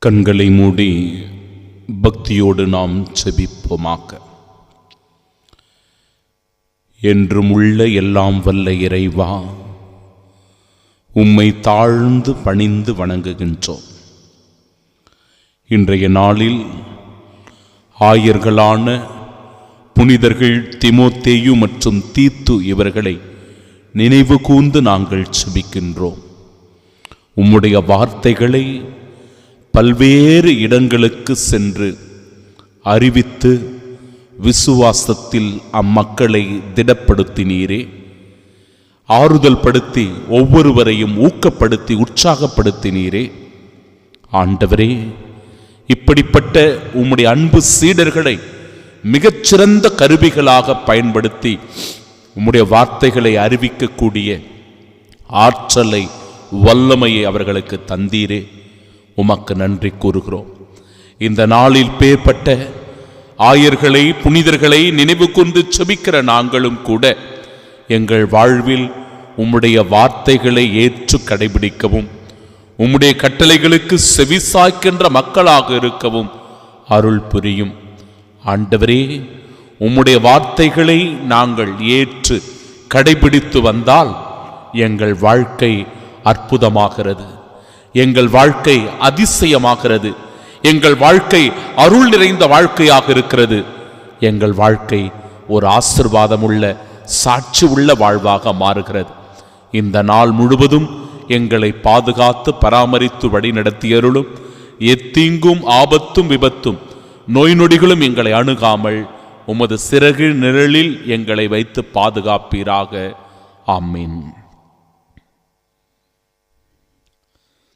கண்களை மூடி பக்தியோடு நாம் செபிப்போமாக. என்றும் உள்ள எல்லாம் வல்ல இறைவா, உம்மை தாழ்ந்து பணிந்து வணங்குகின்றோம். இன்றைய நாளில் ஆயர்களான புனிதர்கள் தீமோத்தேயு மற்றும் தீத்து இவர்களை நினைவு கூர்ந்து நாங்கள் செபிக்கின்றோம். உம்முடைய வார்த்தைகளை பல்வேறு இடங்களுக்கு சென்று அறிவித்து விசுவாசத்தில் அம்மக்களை திடப்படுத்தினீரே, ஆறுதல் படுத்தி ஒவ்வொருவரையும் ஊக்கப்படுத்தி உற்சாகப்படுத்தினீரே. ஆண்டவரே, இப்படிப்பட்ட உம்முடைய அன்பு சீடர்களை மிகச்சிறந்த கருவிகளாக பயன்படுத்தி உம்முடைய வார்த்தைகளை அறிவிக்கக்கூடிய ஆற்றலை வல்லமையை அவர்களுக்கு தந்தீரே. உமக்கு நன்றி கூறுகிறோம். இந்த நாளில் பேர்பட்ட ஆயர்களை புனிதர்களை நினைவு கொண்டு செபிக்கிற நாங்களும் கூட எங்கள் வாழ்வில் உம்முடைய வார்த்தைகளை ஏற்று கடைபிடிக்கவும் உம்முடைய கட்டளைகளுக்கு செவிசாய்க்கின்ற மக்களாக இருக்கவும் அருள் புரியும். ஆண்டவரே, உம்முடைய வார்த்தைகளை நாங்கள் ஏற்று கடைபிடித்து வந்தால் எங்கள் வாழ்க்கை அற்புதமாகிறது, எங்கள் வாழ்க்கை அதிசயமாகிறது, எங்கள் வாழ்க்கை அருள் நிறைந்த வாழ்க்கையாக இருக்கிறது. எங்கள் வாழ்க்கை ஒரு ஆசீர்வாதமுள்ள சாட்சி உள்ள வாழ்வாக மாறுகிறது. இந்த நாள் முழுவதும் எங்களை பாதுகாத்து பராமரித்து வழி நடத்தியருளும். எத்தீங்கும் ஆபத்தும் விபத்தும் நோய் நொடிகளும் எங்களை அணுகாமல் உமது சிறகு நிழலில் எங்களை வைத்து பாதுகாப்பீராக. ஆமீன்.